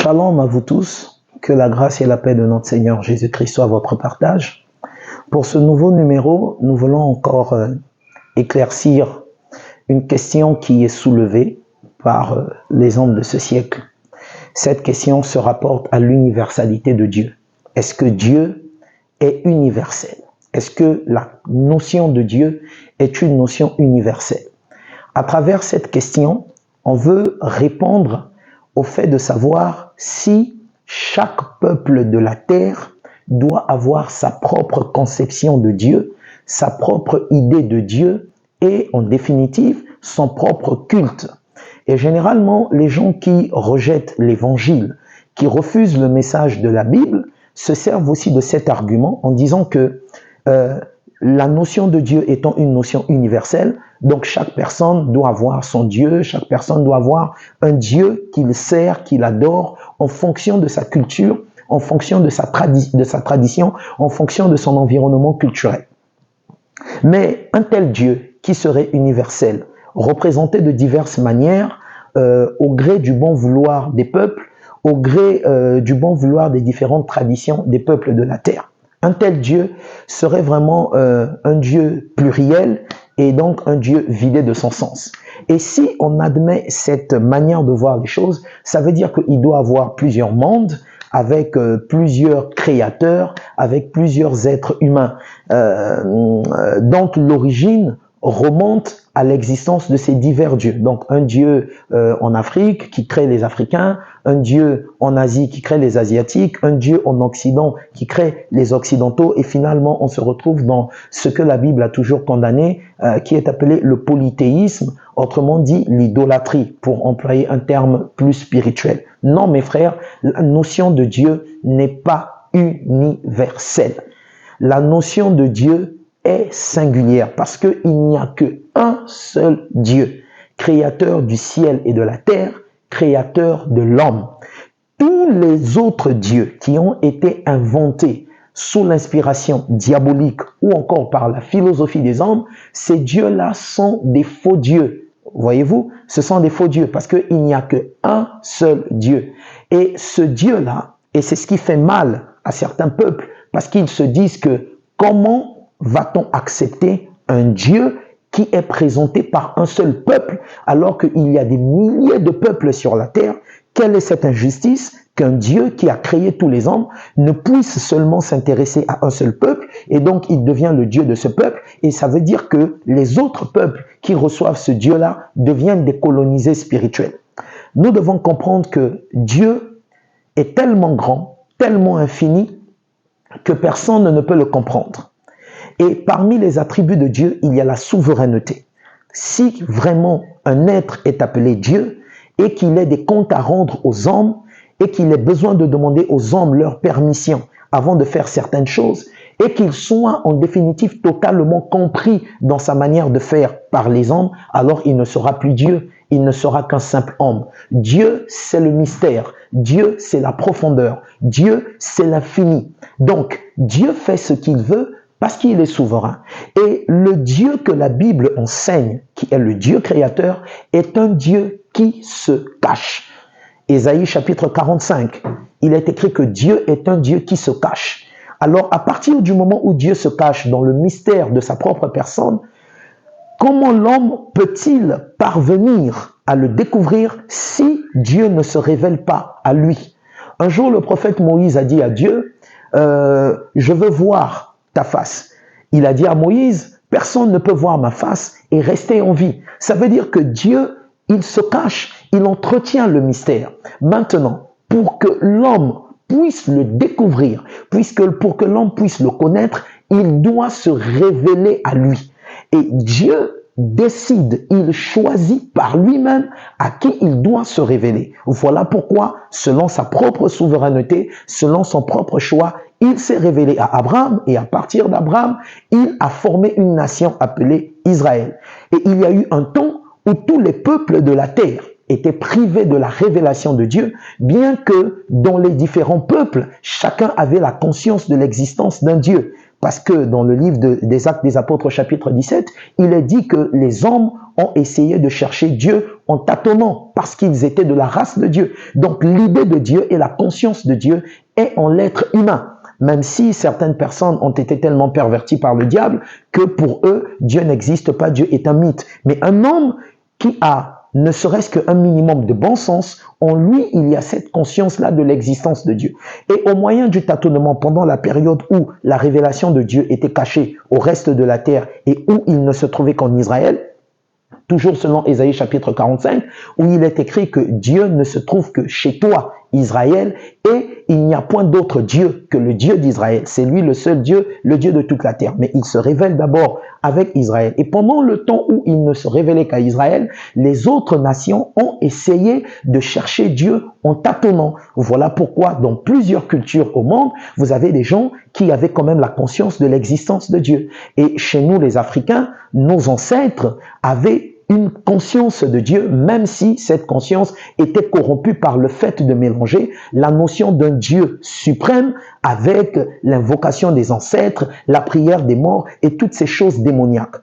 Shalom à vous tous, que la grâce et la paix de notre Seigneur Jésus-Christ soient votre partage. Pour ce nouveau numéro, nous voulons encore éclaircir une question qui est soulevée par les hommes de ce siècle. Cette question se rapporte à l'universalité de Dieu. Est-ce que Dieu est universel? Est-ce que la notion de Dieu est une notion universelle? À travers cette question, on veut répondre au fait de savoir si chaque peuple de la terre doit avoir sa propre conception de Dieu, sa propre idée de Dieu et, en définitive, son propre culte. Et généralement, les gens qui rejettent l'évangile, qui refusent le message de la Bible, se servent aussi de cet argument en disant que la notion de Dieu étant une notion universelle, donc chaque personne doit avoir son Dieu, chaque personne doit avoir un Dieu qu'il sert, qu'il adore en fonction de sa culture, en fonction de sa tradition, en fonction de son environnement culturel. Mais un tel Dieu qui serait universel, représenté de diverses manières, au gré du bon vouloir des peuples, au gré du bon vouloir des différentes traditions des peuples de la terre. Un tel Dieu serait vraiment un Dieu pluriel et donc un Dieu vidé de son sens. Et si on admet cette manière de voir les choses, ça veut dire qu'il doit avoir plusieurs mondes, avec plusieurs créateurs, avec plusieurs êtres humains. Donc l'origine remonte à l'existence de ces divers dieux. Donc un dieu en Afrique qui crée les Africains, un dieu en Asie qui crée les Asiatiques, un dieu en Occident qui crée les Occidentaux, et finalement on se retrouve dans ce que la Bible a toujours condamné, qui est appelé le polythéisme, autrement dit l'idolâtrie, pour employer un terme plus spirituel. Non mes frères, la notion de Dieu n'est pas universelle. La notion de Dieu est singulière parce qu'il n'y a qu'un seul Dieu, créateur du ciel et de la terre, créateur de l'homme. Tous les autres dieux qui ont été inventés sous l'inspiration diabolique ou encore par la philosophie des hommes, ces dieux-là sont des faux dieux. Voyez-vous, ce sont des faux dieux parce qu'il n'y a qu'un seul Dieu. Et ce Dieu-là, et c'est ce qui fait mal à certains peuples, parce qu'ils se disent que comment va-t-on accepter un Dieu qui est présenté par un seul peuple alors qu'il y a des milliers de peuples sur la terre? Quelle est cette injustice qu'un Dieu qui a créé tous les hommes ne puisse seulement s'intéresser à un seul peuple et donc il devient le Dieu de ce peuple, et ça veut dire que les autres peuples qui reçoivent ce Dieu-là deviennent des colonisés spirituels. Nous devons comprendre que Dieu est tellement grand, tellement infini que personne ne peut le comprendre. Et parmi les attributs de Dieu, il y a la souveraineté. Si vraiment un être est appelé Dieu et qu'il ait des comptes à rendre aux hommes et qu'il ait besoin de demander aux hommes leur permission avant de faire certaines choses et qu'il soit en définitive totalement compris dans sa manière de faire par les hommes, alors il ne sera plus Dieu, il ne sera qu'un simple homme. Dieu, c'est le mystère. Dieu, c'est la profondeur. Dieu, c'est l'infini. Donc, Dieu fait ce qu'il veut parce qu'il est souverain. Et le Dieu que la Bible enseigne, qui est le Dieu créateur, est un Dieu qui se cache. Ésaïe chapitre 45, il est écrit que Dieu est un Dieu qui se cache. Alors, à partir du moment où Dieu se cache dans le mystère de sa propre personne, comment l'homme peut-il parvenir à le découvrir si Dieu ne se révèle pas à lui? Un jour, le prophète Moïse a dit à Dieu, je veux voir ta face. Il a dit à Moïse, personne ne peut voir ma face et rester en vie. Ça veut dire que Dieu, il se cache, il entretient le mystère. Maintenant, pour que l'homme puisse le découvrir, pour que l'homme puisse le connaître, il doit se révéler à lui. Et Dieu décide, il choisit par lui-même à qui il doit se révéler. Voilà pourquoi, selon sa propre souveraineté, selon son propre choix, il s'est révélé à Abraham, et à partir d'Abraham, il a formé une nation appelée Israël. Et il y a eu un temps où tous les peuples de la terre étaient privés de la révélation de Dieu, bien que dans les différents peuples, chacun avait la conscience de l'existence d'un Dieu. Parce que dans le livre des Actes des Apôtres, chapitre 17, il est dit que les hommes ont essayé de chercher Dieu en tâtonnant parce qu'ils étaient de la race de Dieu. Donc l'idée de Dieu et la conscience de Dieu est en l'être humain. Même si certaines personnes ont été tellement perverties par le diable que pour eux, Dieu n'existe pas, Dieu est un mythe. Mais un homme qui a ne serait-ce qu'un minimum de bon sens, en lui, il y a cette conscience-là de l'existence de Dieu. Et au moyen du tâtonnement, pendant la période où la révélation de Dieu était cachée au reste de la terre et où il ne se trouvait qu'en Israël, toujours selon Ésaïe chapitre 45, où il est écrit que Dieu ne se trouve que chez toi, Israël, et il n'y a point d'autre Dieu que le Dieu d'Israël. C'est lui le seul Dieu, le Dieu de toute la terre. Mais il se révèle d'abord avec Israël. Et pendant le temps où il ne se révélait qu'à Israël, les autres nations ont essayé de chercher Dieu en tâtonnant. Voilà pourquoi dans plusieurs cultures au monde, vous avez des gens qui avaient quand même la conscience de l'existence de Dieu. Et chez nous, les Africains, nos ancêtres avaient une conscience de Dieu, même si cette conscience était corrompue par le fait de mélanger la notion d'un Dieu suprême avec l'invocation des ancêtres, la prière des morts et toutes ces choses démoniaques.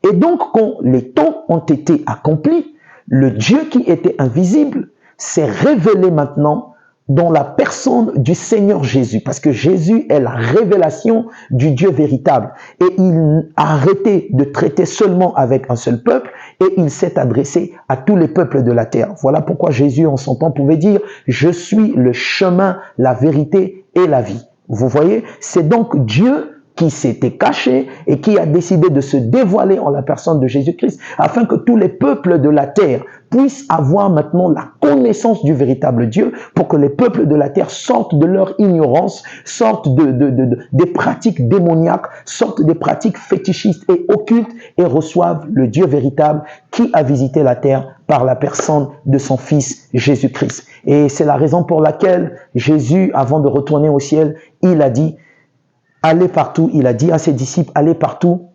Et donc, quand les temps ont été accomplis, le Dieu qui était invisible s'est révélé maintenant dans la personne du Seigneur Jésus, parce que Jésus est la révélation du Dieu véritable. Et il a arrêté de traiter seulement avec un seul peuple et il s'est adressé à tous les peuples de la terre. Voilà pourquoi Jésus, en son temps, pouvait dire « Je suis le chemin, la vérité et la vie ». Vous voyez, c'est donc Dieu qui s'était caché et qui a décidé de se dévoiler en la personne de Jésus-Christ afin que tous les peuples de la terre puissent avoir maintenant la connaissance du véritable Dieu pour que les peuples de la terre sortent de leur ignorance, sortent des pratiques démoniaques, sortent des pratiques fétichistes et occultes et reçoivent le Dieu véritable qui a visité la terre par la personne de son Fils Jésus-Christ. Et c'est la raison pour laquelle Jésus, avant de retourner au ciel, il a dit « Allez partout », il a dit à ses disciples « Allez partout,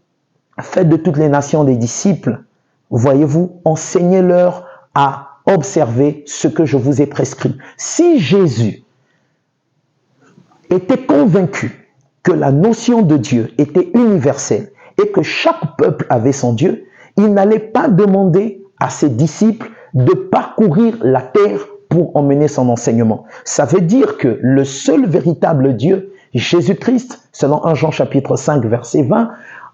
faites de toutes les nations des disciples, voyez-vous, enseignez-leur à observer ce que je vous ai prescrit. » Si Jésus était convaincu que la notion de Dieu était universelle et que chaque peuple avait son Dieu, il n'allait pas demander à ses disciples de parcourir la terre pour emmener son enseignement. Ça veut dire que le seul véritable Dieu, Jésus-Christ, selon 1 Jean chapitre 5 verset 20,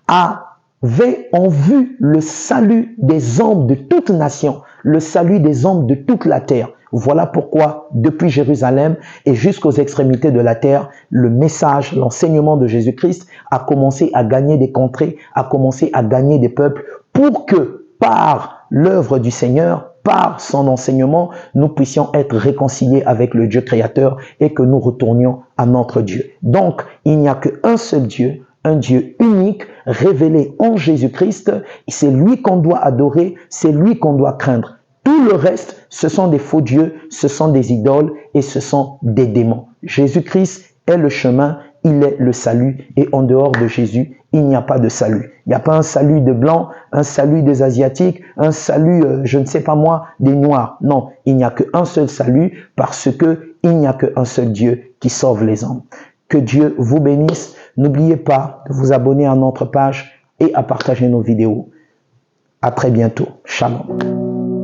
avait en vue le salut des hommes de toute nation, le salut des hommes de toute la terre. Voilà pourquoi, depuis Jérusalem et jusqu'aux extrémités de la terre, le message, l'enseignement de Jésus-Christ a commencé à gagner des contrées, a commencé à gagner des peuples pour que, par l'œuvre du Seigneur, par son enseignement, nous puissions être réconciliés avec le Dieu créateur et que nous retournions à notre Dieu. Donc, il n'y a qu'un seul Dieu, un Dieu unique, révélé en Jésus-Christ. C'est lui qu'on doit adorer, c'est lui qu'on doit craindre. Tout le reste, ce sont des faux dieux, ce sont des idoles et ce sont des démons. Jésus-Christ est le chemin, il est le salut et en dehors de Jésus, il n'y a pas de salut. Il n'y a pas un salut de blancs, un salut des asiatiques, un salut, je ne sais pas moi, des noirs. Non, il n'y a qu'un seul salut parce que il n'y a qu'un seul Dieu qui sauve les hommes. Que Dieu vous bénisse. N'oubliez pas de vous abonner à notre page et à partager nos vidéos. À très bientôt. Shalom.